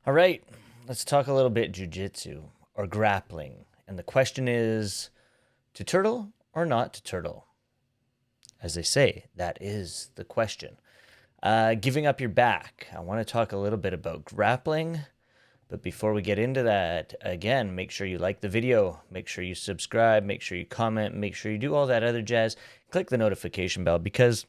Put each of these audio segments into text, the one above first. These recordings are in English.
All right, let's talk a little bit Jiu-Jitsu or grappling. And the question is, to turtle or not to turtle? As they say, that is the question. Giving up your back. I want to talk a little bit about grappling. But before we get into that, again, make sure you like the video, make sure you subscribe, make sure you comment, make sure you do all that other jazz. Click the notification bell because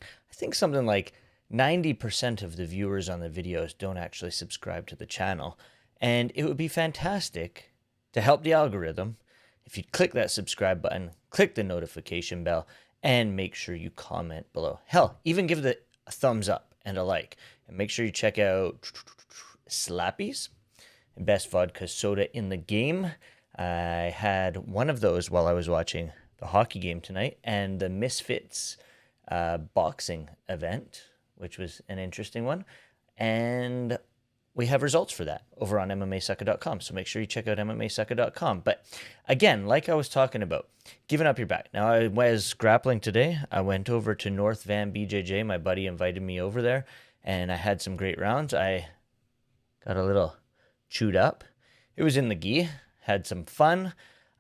I think something like 90% of the viewers on the videos don't actually subscribe to the channel. And it would be fantastic to help the algorithm if you'd click that subscribe button, click the notification bell, and make sure you comment below. Hell, even give it a thumbs up and a like. And make sure you check out Slappies, best vodka soda in the game. I had one of those while I was watching the hockey game tonight, and the Misfits boxing event, which was an interesting one. And we have results for that over on MMAsucker.com. So make sure you check out MMAsucker.com. But again, like I was talking about, giving up your back. Now, I was grappling today. I went over to North Van BJJ. My buddy invited me over there, and I had some great rounds. I got a little chewed up. It was in the gi, had some fun.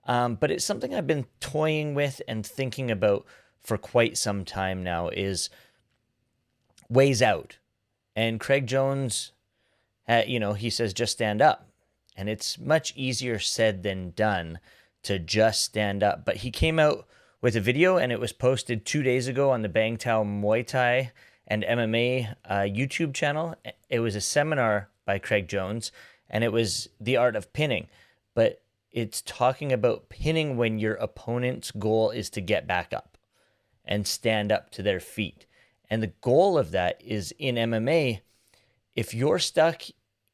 But it's something I've been toying with and thinking about for quite some time now is ways out. And Craig Jones, he says, just stand up. And it's much easier said than done to just stand up. But he came out with a video, and it was posted 2 days ago on the Bang Tao Muay Thai and MMA YouTube channel. It was a seminar by Craig Jones, and it was the art of pinning. But it's talking about pinning when your opponent's goal is to get back up and stand up to their feet. And the goal of that is in MMA, if you're stuck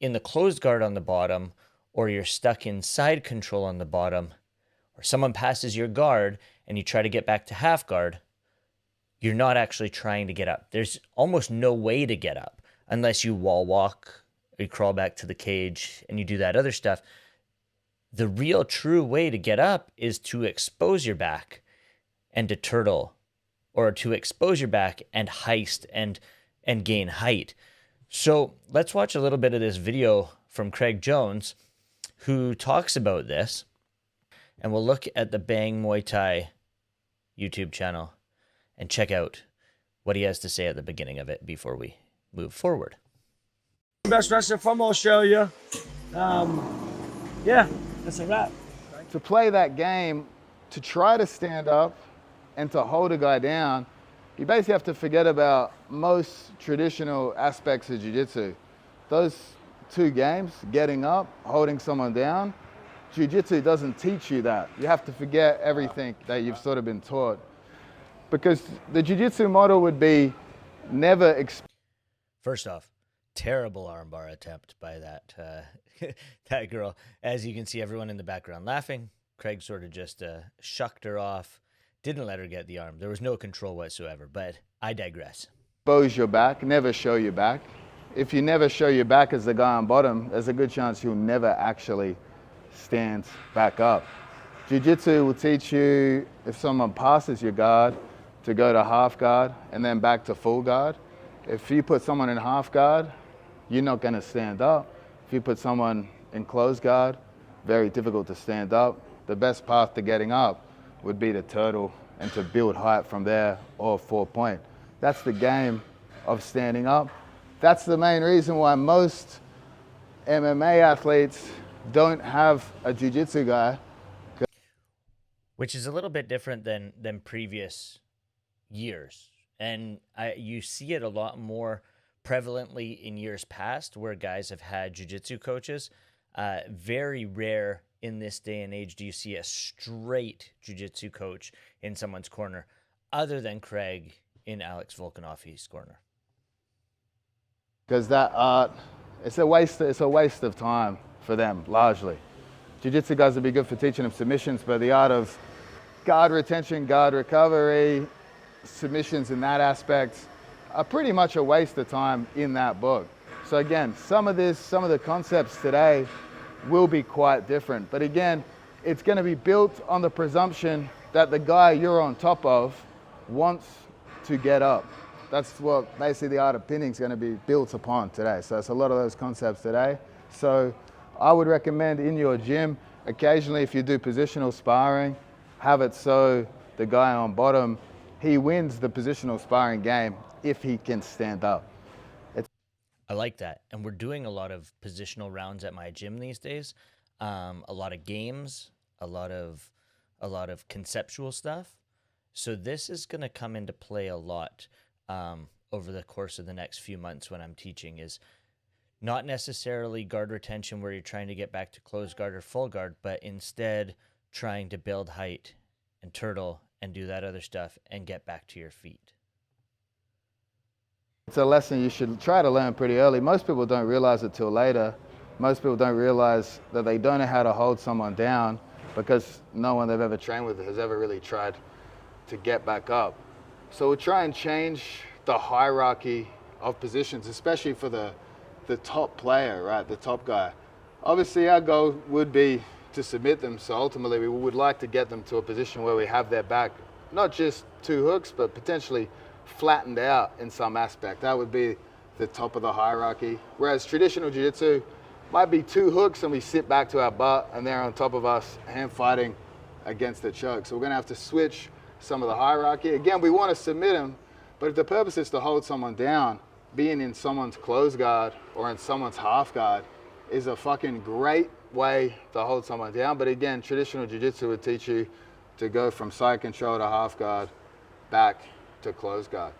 in the closed guard on the bottom, or you're stuck in side control on the bottom, or someone passes your guard and you try to get back to half guard, you're not actually trying to get up. There's almost no way to get up unless you wall walk or you crawl back to the cage and you do that other stuff. The real true way to get up is to expose your back and to turtle, or to expose your back and heist and gain height. So let's watch a little bit of this video from Craig Jones, who talks about this, and we'll look at the Bang Muay Thai YouTube channel and check out what he has to say at the beginning of it before we move forward. Best wrestler from Australia. Yeah, that's a wrap. To play that game, to try to stand up and to hold a guy down, you basically have to forget about most traditional aspects of jiu-jitsu. Those two games, getting up, holding someone down, jiu-jitsu doesn't teach you that. You have to forget everything that you've sort of been taught. Because the jiu-jitsu model would be never First off, terrible armbar attempt by that that girl. As you can see, everyone in the background laughing. Craig sort of just shucked her off, didn't let her get the arm. There was no control whatsoever, but I digress. expose your back, never show your back. If you never show your back as the guy on bottom, there's a good chance you'll never actually stand back up. Jiu-jitsu will teach you, if someone passes your guard, to go to half guard and then back to full guard. If you put someone in half guard, you're not going to stand up. If you put someone in closed guard, very difficult to stand up. The best path to getting up would be to turtle and to build height from there, or 4-point. That's the game of standing up. That's the main reason why most MMA athletes don't have a jiu-jitsu guy. Which is a little bit different than previous years. And you see it a lot more prevalently in years past where guys have had jiu-jitsu coaches. Very rare in this day and age do you see a straight jiu-jitsu coach in someone's corner, other than Craig in Alex Volkanovski's corner. Because that art, it's a waste of time for them, largely. Jiu-jitsu guys would be good for teaching them submissions, but the art of guard retention, guard recovery, submissions in that aspect are pretty much a waste of time in that book. So again, some of the concepts today will be quite different. But again, it's going to be built on the presumption that the guy you're on top of wants to get up. That's what basically the art of pinning is going to be built upon today. So it's a lot of those concepts today. So I would recommend in your gym, occasionally if you do positional sparring, have it so the guy on bottom, he wins the positional sparring game if he can stand up. I like that. And we're doing a lot of positional rounds at my gym these days. A lot of games, a lot of conceptual stuff. So this is going to come into play a lot over the course of the next few months when I'm teaching, is not necessarily guard retention where you're trying to get back to closed guard or full guard, but instead trying to build height and turtle and do that other stuff and get back to your feet. It's a lesson you should try to learn pretty early. Most people don't realize it till later. Most people don't realize that they don't know how to hold someone down because no one they've ever trained with has ever really tried to get back up. So we'll try and change the hierarchy of positions, especially for the top player, right? The top guy. Obviously our goal would be to submit them. So ultimately we would like to get them to a position where we have their back, not just two hooks, but potentially flattened out in some aspect. That would be the top of the hierarchy. Whereas traditional jiu-jitsu might be two hooks and we sit back to our butt and they're on top of us, hand fighting against the choke. So we're gonna have to switch some of the hierarchy. Again, we wanna submit them, but if the purpose is to hold someone down, being in someone's closed guard or in someone's half guard is a fucking great way to hold someone down. But again, traditional jiu-jitsu would teach you to go from side control to half guard, back to close guard.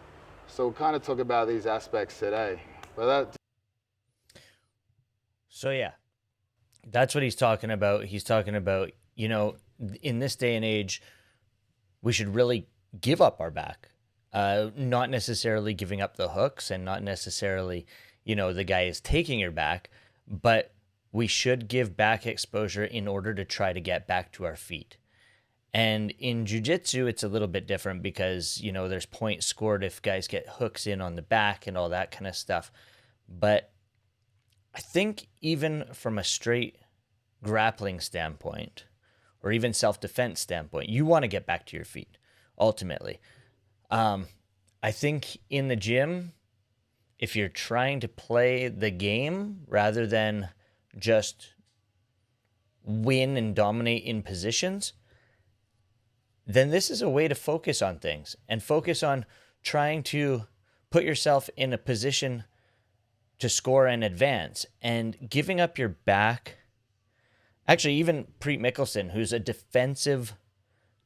So we'll kind of talk about these aspects today. So yeah, that's what he's talking about. He's talking about, in this day and age, we should really give up our back. Not necessarily giving up the hooks and not necessarily, the guy is taking your back, but we should give back exposure in order to try to get back to our feet. And in jiu-jitsu, it's a little bit different because, there's points scored if guys get hooks in on the back and all that kind of stuff. But I think even from a straight grappling standpoint or even self-defense standpoint, you want to get back to your feet, ultimately. I think in the gym, if you're trying to play the game rather than just win and dominate in positions, then this is a way to focus on things and focus on trying to put yourself in a position to score and advance. And giving up your back, actually even Preet Mickelson, who's a defensive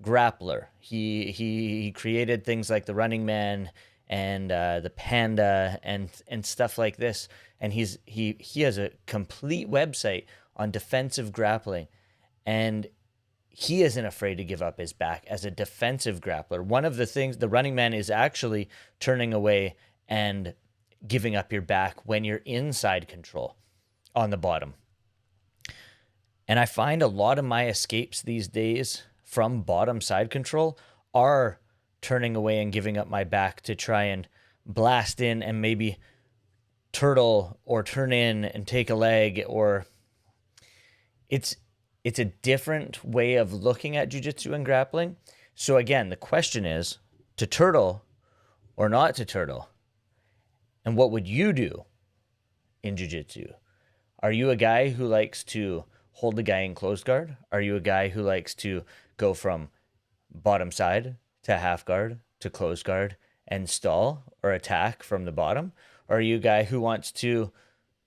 grappler, he created things like the Running Man and the Panda and stuff like this. And he has a complete website on defensive grappling, and he isn't afraid to give up his back as a defensive grappler. One of the things, the Running Man is actually turning away and giving up your back when you're inside control on the bottom. And I find a lot of my escapes these days from bottom side control are turning away and giving up my back to try and blast in and maybe turtle or turn in and take a leg. Or it's a different way of looking at jiu-jitsu and grappling. So again, the question is to turtle or not to turtle. And what would you do in jiu-jitsu? Are you a guy who likes to hold the guy in closed guard? Are you a guy who likes to go from bottom side to half guard to closed guard and stall or attack from the bottom? Or are you a guy who wants to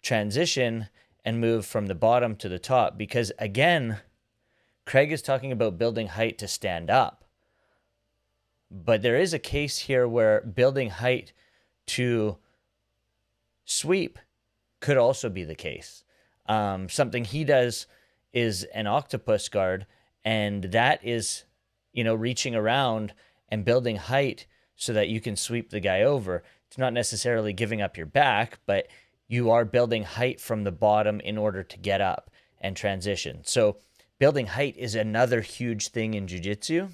transition and move from the bottom to the top? Because again, Craig is talking about building height to stand up. But there is a case here where building height to sweep could also be the case. Something he does is an octopus guard, and that is, reaching around and building height so that you can sweep the guy over. It's not necessarily giving up your back, but you are building height from the bottom in order to get up and transition. So building height is another huge thing in jiu-jitsu.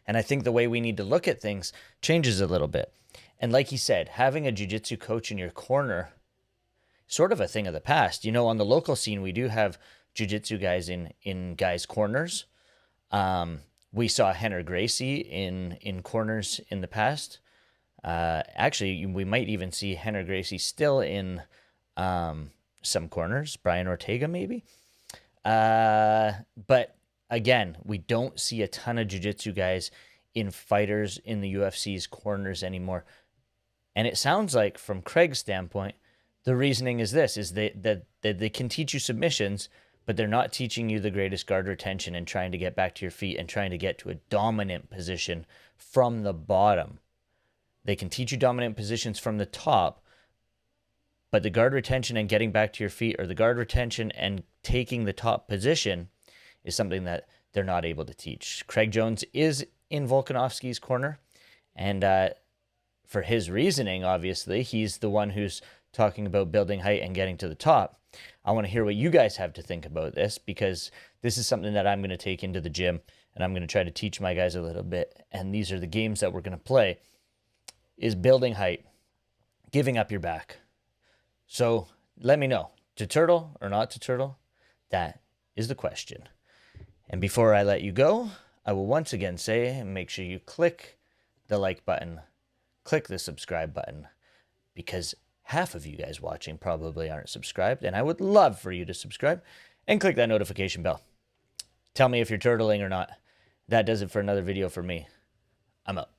And I think the way we need to look at things changes a little bit. And like he said, having a jiu-jitsu coach in your corner, sort of a thing of the past. On the local scene, we do have jiu-jitsu guys in guys' corners. We saw Henner Gracie in corners in the past. Actually, we might even see Henry Gracie still in some corners. Brian Ortega, maybe. But again, we don't see a ton of jiu-jitsu guys in fighters in the UFC's corners anymore. And it sounds like, from Craig's standpoint, the reasoning is this, is that they can teach you submissions, but they're not teaching you the greatest guard retention and trying to get back to your feet and trying to get to a dominant position from the bottom. They can teach you dominant positions from the top, but the guard retention and getting back to your feet, or the guard retention and taking the top position, is something that they're not able to teach. Craig Jones is in Volkanovski's corner, and for his reasoning, obviously, he's the one who's talking about building height and getting to the top. I want to hear what you guys have to think about this, because this is something that I'm going to take into the gym, and I'm going to try to teach my guys a little bit. And these are the games that we're going to play, is building height, giving up your back. So let me know, to turtle or not to turtle? That is the question. And before I let you go, I will once again say, make sure you click the like button, click the subscribe button, because half of you guys watching probably aren't subscribed, and I would love for you to subscribe and click that notification bell. Tell me if you're turtling or not. That does it for another video for me. I'm out.